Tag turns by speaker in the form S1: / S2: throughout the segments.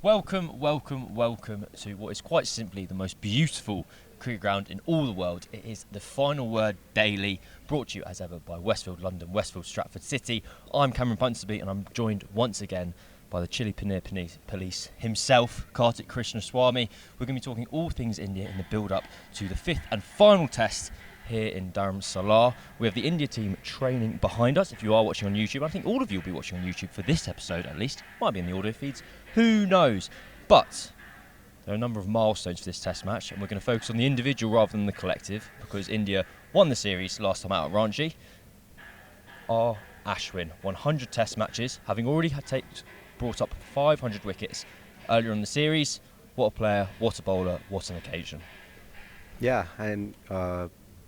S1: Welcome to what is quite simply the most beautiful cricket ground in all the world. It is the Final Word Daily, brought to you as ever by Westfield London, Westfield Stratford City. I'm Cameron Ponsonby and I'm joined once again by the Chili Paneer Police himself, Karthik Krishnaswamy. We're going to be talking all things India in the build-up to the fifth and final test here in Dharamsala. We have the India team training behind us. If you are watching on YouTube, I think all of you will be watching on YouTube for this episode at least. Might be in the audio feeds. Who knows? But there are a number of milestones for this test match, and we're going to focus on the individual rather than the collective, because India won the series last time out at Ranchi. Our Ashwin, 100 test matches, having already brought up 500 wickets earlier in the series. What a player, what a bowler, what an occasion.
S2: Yeah, and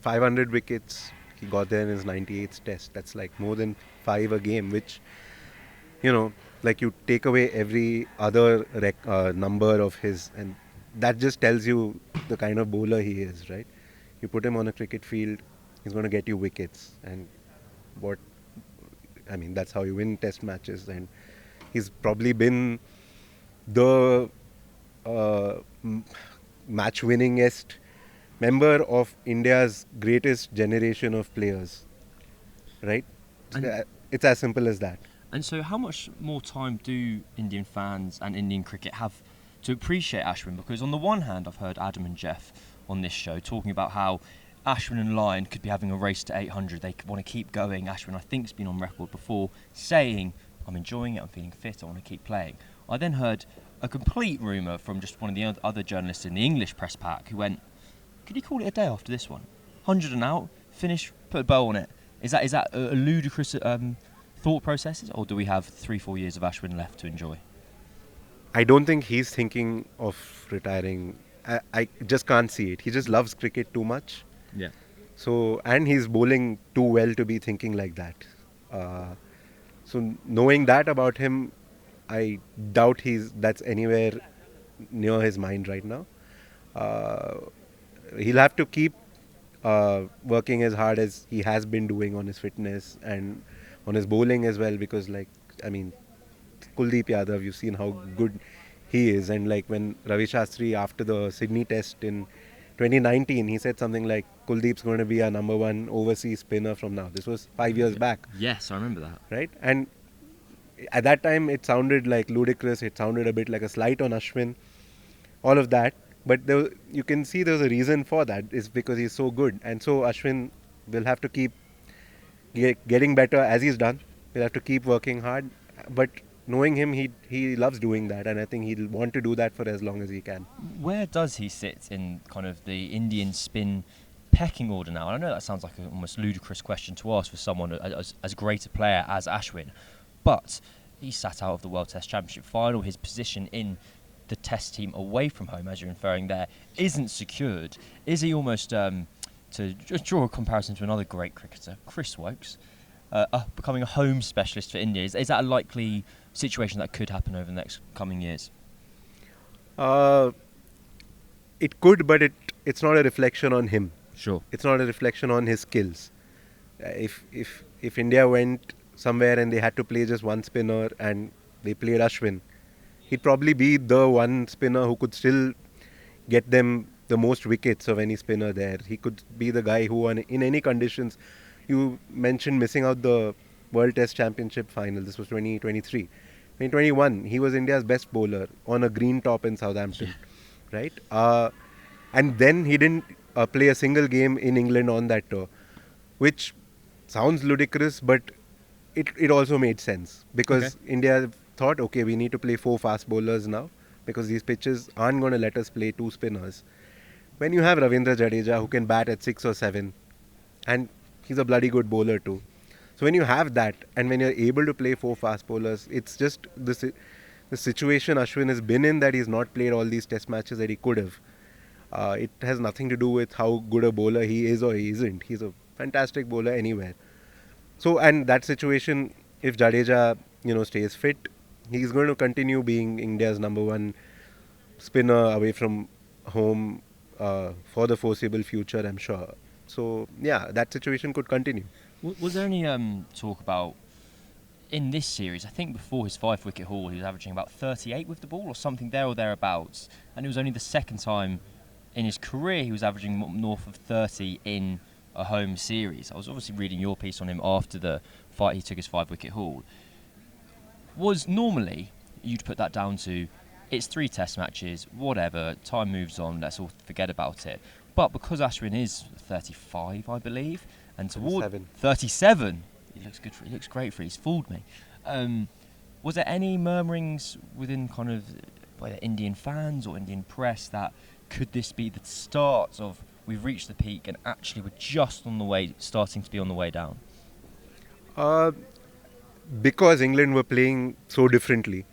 S2: 500 wickets, he got there in his 98th test. That's like more than 5 a game, which, like you take away every other number of his, and that just tells you the kind of bowler he is, right? You put him on a cricket field, he's going to get you wickets, and that's how you win test matches. And he's probably been the match-winningest member of India's greatest generation of players, right? It's as simple as that.
S1: And so how much more time do Indian fans and Indian cricket have to appreciate Ashwin? Because on the one hand, I've heard Adam and Jeff on this show talking about how Ashwin and Lyon could be having a race to 800. They want to keep going. Ashwin, I think, has been on record before saying, I'm enjoying it, I'm feeling fit, I want to keep playing. I then heard a complete rumour from just one of the other journalists in the English press pack who went, could you call it a day after this one? 100 and out, finish, put a bow on it. Is that a ludicrous thought process, or do we have 3-4 years of Ashwin left to enjoy?
S2: I don't think he's thinking of retiring. I just can't see it. He just loves cricket too much.
S1: Yeah.
S2: So, and he's bowling too well to be thinking like that. So knowing that about him, I doubt that's anywhere near his mind right now. He'll have to keep working as hard as he has been doing on his fitness and on his bowling as well, because Kuldeep Yadav, you've seen how good he is. And like when Ravi Shastri, after the Sydney test in 2019, he said something like, Kuldeep's going to be our number one overseas spinner from now. This was 5 years back.
S1: Yes, I remember that.
S2: Right? And at that time, it sounded like ludicrous. It sounded a bit like a slight on Ashwin. All of that. But you can see there's a reason for that. It's because he's so good. And so Ashwin will have to keep getting better as he's done. He'll have to keep working hard. But knowing him, he loves doing that. And I think he'll want to do that for as long as he can.
S1: Where does he sit in kind of the Indian spin pecking order now? And I know that sounds like an almost ludicrous question to ask for someone as great a player as Ashwin. But he sat out of the World Test Championship final. His position in the test team away from home, as you're inferring there, isn't secured. Is he almost, to just draw a comparison to another great cricketer, Chris Wokes, becoming a home specialist for India? Is that a likely situation that could happen over the next coming years?
S2: It could, but it's not a reflection on him.
S1: Sure.
S2: It's not a reflection on his skills. If India went somewhere and they had to play just one spinner and they played Ashwin, he'd probably be the one spinner who could still get them the most wickets of any spinner there. He could be the guy who, in any conditions, you mentioned missing out the World Test Championship final. This was 2023. 2021, he was India's best bowler on a green top in Southampton, right? And then he didn't play a single game in England on that tour, which sounds ludicrous, but it also made sense because India thought, okay, we need to play 4 fast bowlers now because these pitches aren't going to let us play 2 spinners. When you have Ravindra Jadeja who can bat at 6 or 7, and he's a bloody good bowler too. So when you have that, and when you're able to play 4 fast bowlers, it's just the situation Ashwin has been in, that he's not played all these test matches that he could have. It has nothing to do with how good a bowler he is or he isn't. He's a fantastic bowler anywhere. So, and that situation, if Jadeja, stays fit, he's going to continue being India's number one spinner away from home for the foreseeable future, I'm sure. So, yeah, that situation could continue.
S1: Was there any talk about in this series, I think before his 5-wicket haul, he was averaging about 38 with the ball or something there or thereabouts. And it was only the second time in his career he was averaging north of 30 in a home series. I was obviously reading your piece on him after the fight he took his 5-wicket haul. Was normally, you'd put that down to, it's 3 test matches, whatever, time moves on, let's all forget about it. But because Ashwin is 35, I believe, and toward 37, he looks good. He looks great for it. He's fooled me. Was there any murmurings within kind of by the Indian fans or Indian press that could this be the start of we've reached the peak and actually we're just on the way, starting to be on the way down?
S2: Because England were playing so differently,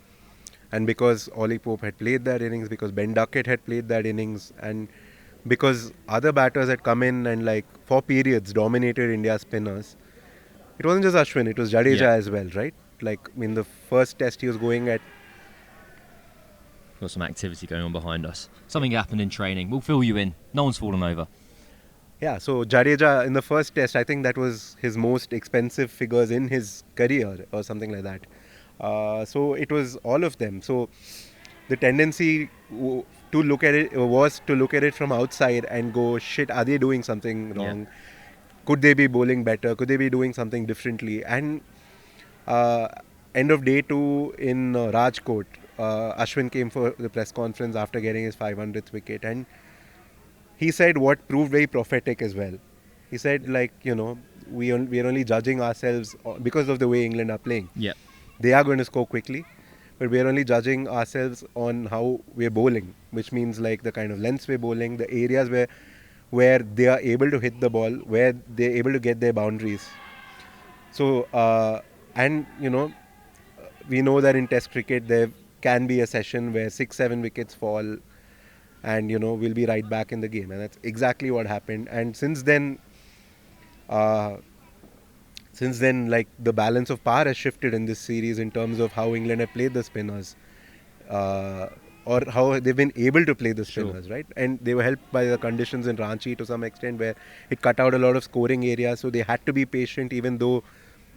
S2: and because Ollie Pope had played that innings, because Ben Duckett had played that innings, and because other batters had come in and like for periods dominated India's spinners. It wasn't just Ashwin, it was Jadeja as well, right? Like in the first test he was going at...
S1: Got some activity going on behind us. Something happened in training. We'll fill you in. No one's fallen over.
S2: Yeah, so Jadeja in the first test, I think that was his most expensive figures in his career or something like that. So it was all of them. So the tendency to look at it was to look at it from outside and go, shit, are they doing something wrong? Yeah. Could they be bowling better? Could they be doing something differently? And end of day 2 in Rajkot, Ashwin came for the press conference after getting his 500th wicket, and he said what proved very prophetic as well. He said, like, you know, we are only judging ourselves because of the way England are playing.
S1: Yeah,
S2: they are going to score quickly, but we are only judging ourselves on how we're bowling, which means like the kind of lengths we're bowling, the areas where they are able to hit the ball, where they're able to get their boundaries. So, and you know, we know that in Test cricket there can be a session where 6-7 wickets fall, and you know we'll be right back in the game, and that's exactly what happened. And since then, like the balance of power has shifted in this series in terms of how England have played the spinners. Or how they've been able to play the spinners, right? And they were helped by the conditions in Ranchi to some extent, where it cut out a lot of scoring areas. So they had to be patient, even though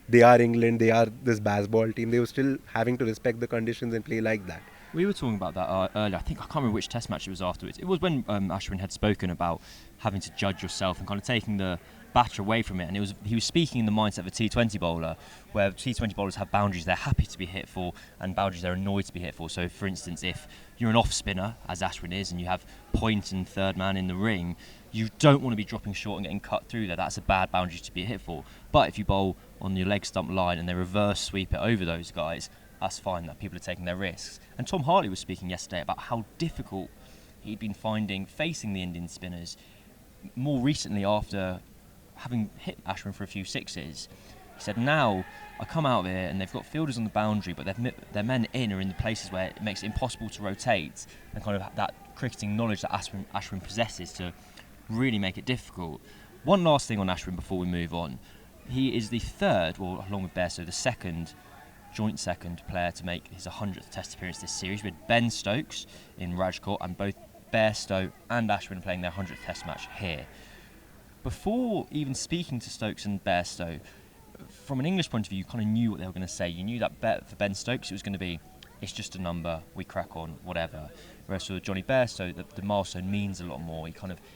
S2: they are England, they are this baseball team. They were still having to respect the conditions and play like that.
S1: We were talking about that earlier. I think I can't remember which test match it was afterwards. It was when Ashwin had spoken about having to judge yourself and kind of taking the batter away from it, and he was speaking in the mindset of a T20 bowler, where T20 bowlers have boundaries they're happy to be hit for and boundaries they're annoyed to be hit for. So for instance, if you're an off spinner, as Ashwin is, and you have point and third man in the ring, you don't want to be dropping short and getting cut through there. That's a bad boundary to be hit for. But if you bowl on your leg stump line and they reverse sweep it over those guys, that's fine, that people are taking their risks. And Tom Hartley was speaking yesterday about how difficult he'd been finding facing the Indian spinners more recently after having hit Ashwin for a few sixes. He said, now I come out here and they've got fielders on the boundary, but their men in are in the places where it makes it impossible to rotate, and kind of that cricketing knowledge that Ashwin possesses to really make it difficult. One last thing on Ashwin before we move on. He is the third, well, along with Bairstow, the joint second player to make his 100th Test appearance this series, with Ben Stokes in Rajkot and both Bairstow and Ashwin playing their 100th Test match here. Before even speaking to Stokes and Bairstow, from an English point of view, you kind of knew what they were going to say. You knew that for Ben Stokes it was going to be, it's just a number, we crack on, whatever. Whereas for Johnny Bairstow, the milestone means a lot more.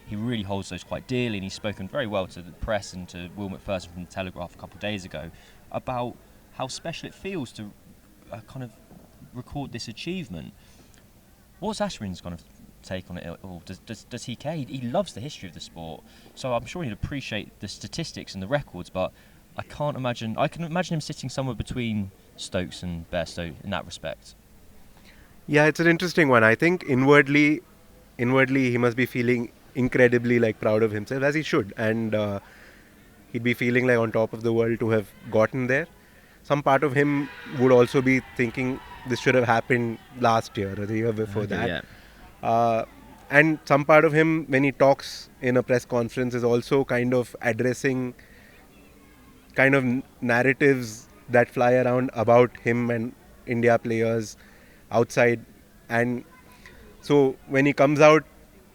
S1: He really holds those quite dearly, and he's spoken very well to the press and to Will McPherson from the Telegraph a couple of days ago about how special it feels to kind of record this achievement. What's Ashwin's kind of take on it all? Does he care? He loves the history of the sport, so I'm sure he'd appreciate the statistics and the records, but I can imagine him sitting somewhere between Stokes and Bairstow in that respect.
S2: Yeah, it's an interesting one. I think inwardly he must be feeling incredibly like proud of himself, as he should, and he'd be feeling like on top of the world to have gotten there. Some part of him would also be thinking this should have happened last year or the year before that. Yeah. And some part of him, when he talks in a press conference, is also kind of addressing kind of narratives that fly around about him and India players outside. And so when he comes out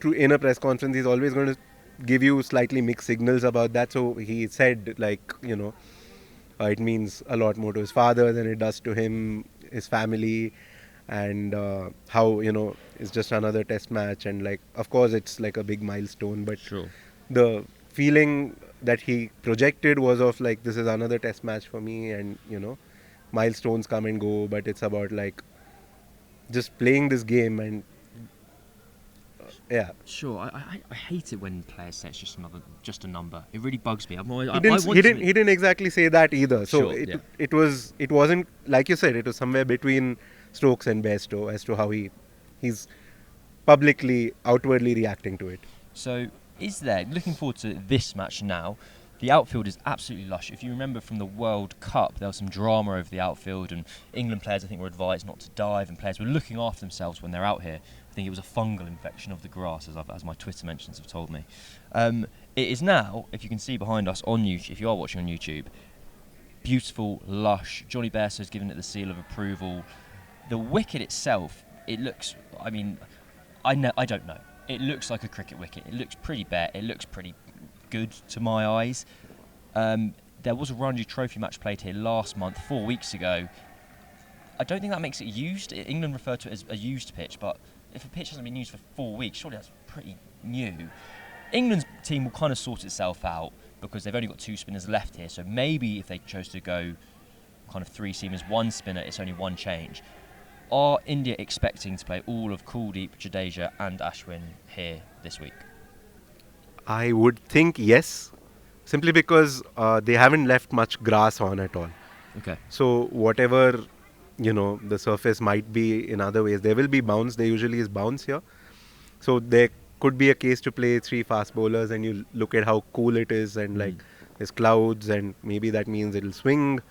S2: in a press conference, he's always going to give you slightly mixed signals about that. So he said, like, you know, It means a lot more to his father than it does to him, his family, and how, it's just another test match. And like, of course, it's like a big milestone, but
S1: Sure.
S2: the feeling that he projected was of like, this is another test match for me, and milestones come and go, but it's about like just playing this game. And yeah,
S1: Sure, I hate it when players say it's just a number. It really bugs me.
S2: he didn't exactly say that either. So
S1: Sure, yeah.
S2: it wasn't like you said. It was somewhere between Stokes and Bairstow as to how he's publicly, outwardly reacting to it.
S1: So, looking forward to this match now, the outfield is absolutely lush. If you remember from the World Cup, there was some drama over the outfield, and England players, I think, were advised not to dive, and players were looking after themselves when they're out here. I think it was a fungal infection of the grass, as my Twitter mentions have told me. It is now, if you can see behind us on YouTube, if you are watching on YouTube, beautiful, lush. Johnny Bairstow has given it the seal of approval. The wicket itself, it looks, I don't know. It looks like a cricket wicket. It looks pretty bare. It looks pretty good to my eyes. There was a Ranji Trophy match played here last month, 4 weeks ago. I don't think that makes it used. England referred to it as a used pitch, but if a pitch hasn't been used for 4 weeks, surely that's pretty new. England's team will kind of sort itself out because they've only got 2 spinners left here, so maybe if they chose to go kind of 3 seamers, 1 spinner, it's only 1 change. Are India expecting to play all of Kuldeep, Jadeja and Ashwin here this week?
S2: I would think yes, simply because they haven't left much grass on at all.
S1: Okay.
S2: So whatever, the surface might be in other ways, there will be bounce. There usually is bounce here. So there could be a case to play 3 fast bowlers, and you look at how cool it is, and like there's clouds, and maybe that means it'll swing.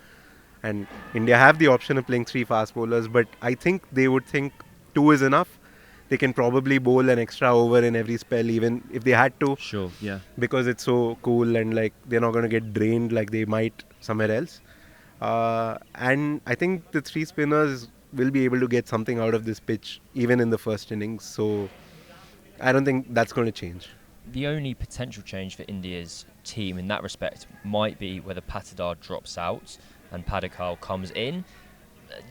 S2: And India have the option of playing 3 fast bowlers, but I think they would think 2 is enough. They can probably bowl an extra over in every spell, even if they had to.
S1: Sure, yeah.
S2: Because it's so cool, and like they're not going to get drained like they might somewhere else. And I think the 3 spinners will be able to get something out of this pitch, even in the first innings. So I don't think that's going to change.
S1: The only potential change for India's team in that respect might be whether Patidar drops out and Padikkal comes in.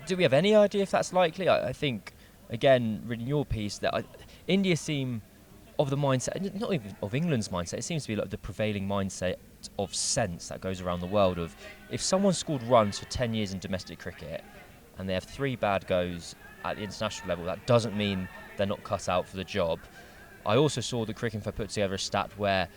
S1: Do we have any idea if that's likely? I think, again, reading your piece, that India seem of the mindset, not even of England's mindset, it seems to be like the prevailing mindset of sense that goes around the world of, if someone scored runs for 10 years in domestic cricket and they have 3 bad goes at the international level, that doesn't mean they're not cut out for the job. I also saw the Cricinfo put together a stat where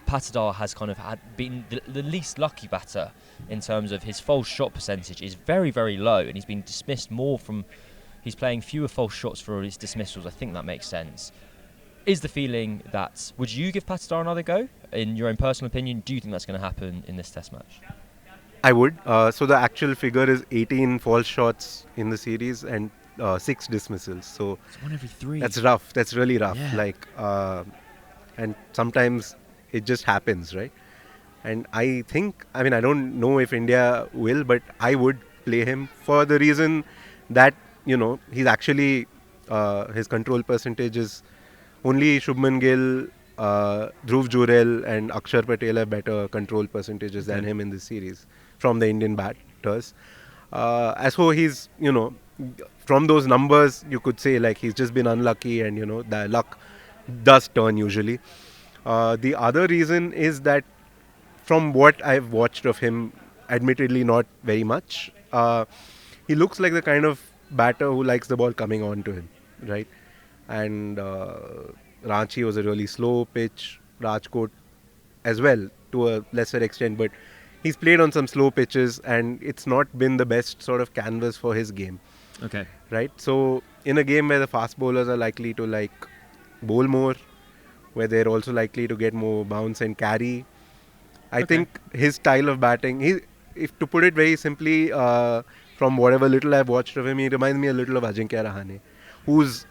S1: Patidar has kind of been the least lucky batter in terms of his false shot percentage is very, very low, and he's been dismissed more from... He's playing fewer false shots for his dismissals. I think that makes sense. Is the feeling that... Would you give Patidar another go? In your own personal opinion, do you think that's going to happen in this test match?
S2: I would. So the actual figure is 18 false shots in the series and 6 dismissals. So
S1: it's 1 every 3.
S2: That's rough. That's really rough.
S1: Yeah.
S2: And sometimes it just happens, right? And I think, I don't know if India will, but I would play him for the reason that, he's actually, his control percentage is only Shubman Gill, Dhruv Jurel and Akshar Patel have better control percentages than him in this series from the Indian batters. As so he's, from those numbers, you could say like he's just been unlucky, and, the luck does turn usually. The other reason is that from what I've watched of him, admittedly not very much, he looks like the kind of batter who likes the ball coming on to him, right? And Ranchi was a really slow pitch, Rajkot as well to a lesser extent, but he's played on some slow pitches and it's not been the best sort of canvas for his game.
S1: Okay.
S2: Right? So in a game where the fast bowlers are likely to like bowl more, where they're also likely to get more bounce and carry, I think his style of batting, if to put it very simply, from whatever little I've watched of him, he reminds me a little of Ajinkya Rahane, whose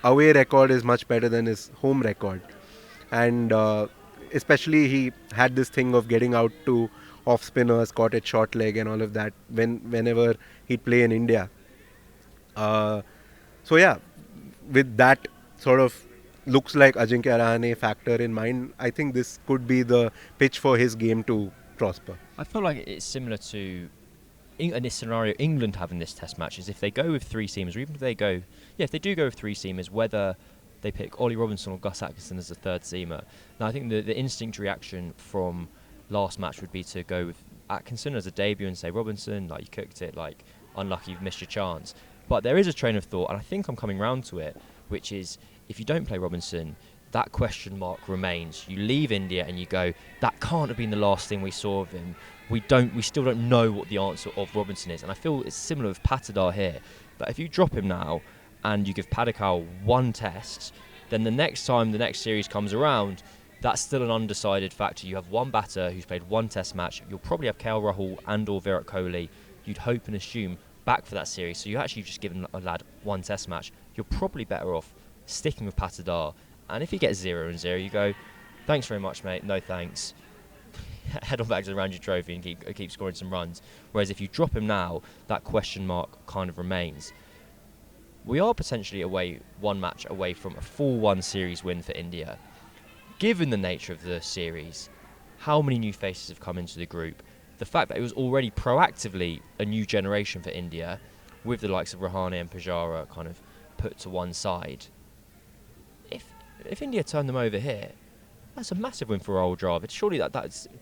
S2: away record is much better than his home record. And especially he had this thing of getting out to off spinners, caught at short leg and all of that whenever he'd play in India. So yeah, with that sort of looks like Ajinkya Rahane factor in mind, I think this could be the pitch for his game to prosper.
S1: I feel like it's similar to in this scenario England having this test match, is if they go with three seamers, or even if they go, if they do go with three seamers, whether they pick Ollie Robinson or Gus Atkinson as the third seamer. Now I think the instinct reaction from last match would be to go with Atkinson as a debut and say, Robinson, like, you cooked it, like, unlucky, you've missed your chance. But there is a train of thought, and I think I'm coming round to it, which is if you don't play Robinson, that question mark remains. You leave India and you go, that can't have been the last thing we saw of him. We still don't know what the answer of Robinson is. And I feel it's similar with Patidar here. That if you drop him now and you give Padikkal one test, then the next time the next series comes around, that's still an undecided factor. You have one batter who's played one test match. You'll probably have KL Rahul and or Virat Kohli, you'd hope and assume, back for that series. So you actually just given a lad one test match. You're probably better off sticking with Patidar. And if he gets 0-0, you go, thanks very much, mate, no thanks. Head on back to the Ranji Trophy and keep scoring some runs. Whereas if you drop him now, that question mark kind of remains. We are potentially one match away from a 4-1 series win for India. Given the nature of the series, how many new faces have come into the group, the fact that it was already proactively a new generation for India, with the likes of Rahane and Pujara kind of put to one side, if India turn them over here, that's a massive win for Rahul Dravid. Surely that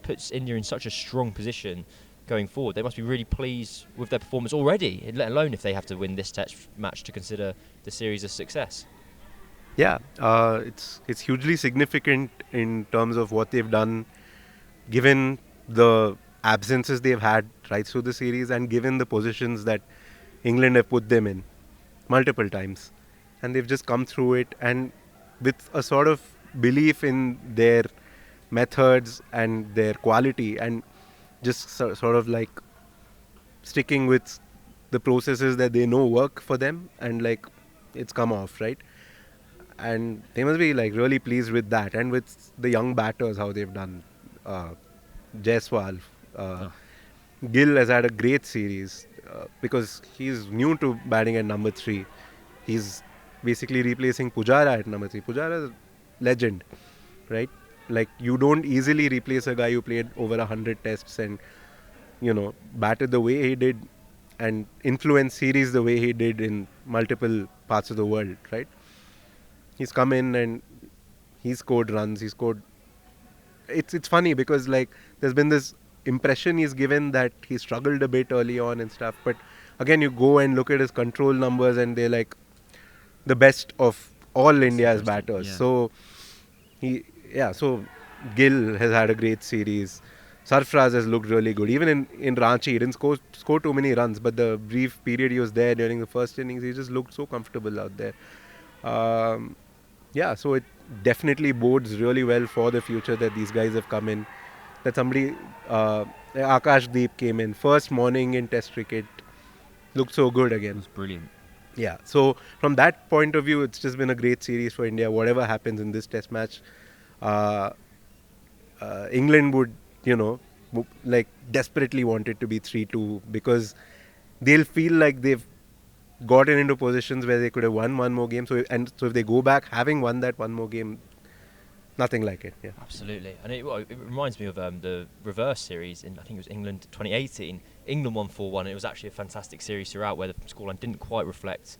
S1: puts India in such a strong position going forward. They must be really pleased with their performance already, let alone if they have to win this test match to consider the series a success.
S2: Yeah, it's hugely significant in terms of what they've done, given the absences they've had right through the series and given the positions that England have put them in multiple times. And they've just come through it, and with a sort of belief in their methods and their quality, and just sort of like sticking with the processes that they know work for them, and like it's come off, right? And they must be like really pleased with that, and with the young batters, how they've done. Jaiswal, Gill has had a great series because he's new to batting at number 3. He's basically replacing Pujara at number 3. Pujara is a legend, right? Like, you don't easily replace a guy who played over 100 tests and, batted the way he did and influenced series the way he did in multiple parts of the world, right? He's come in and he scored runs. It's funny because, like, there's been this impression he's given that he struggled a bit early on and stuff. But again, you go and look at his control numbers and they're like the best of all India's batters.
S1: Yeah.
S2: So Gill has had a great series. Sarfraz has looked really good. Even in Ranchi, he didn't score too many runs, but the brief period he was there during the first innings, he just looked so comfortable out there. So it definitely bodes really well for the future that these guys have come in. That somebody, Akash Deep came in, first morning in Test cricket, looked so good again.
S1: It was brilliant.
S2: Yeah, so from that point of view, it's just been a great series for India. Whatever happens in this Test match, England would, desperately want it to be 3-2 because they'll feel like they've gotten into positions where they could have won one more game. So if they go back having won that one more game, nothing like it. Yeah,
S1: absolutely. And it reminds me of the reverse series in, I think it was England 2018. England won 4-1. And it was actually a fantastic series throughout where the scoreline didn't quite reflect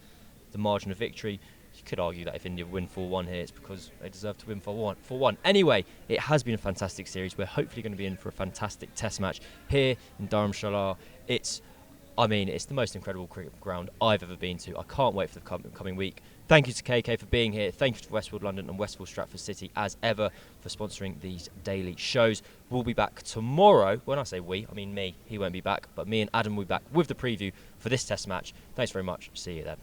S1: the margin of victory. You could argue that if India win 4-1 here, it's because they deserve to win 4-1. Anyway, it has been a fantastic series. We're hopefully going to be in for a fantastic test match here in Dharamshala. It's the most incredible cricket ground I've ever been to. I can't wait for the coming week. Thank you to KK for being here. Thank you to Westfield London and Westfield Stratford City, as ever, for sponsoring these daily shows. We'll be back tomorrow. When I say we, I mean me. He won't be back, but me and Adam will be back with the preview for this test match. Thanks very much. See you then.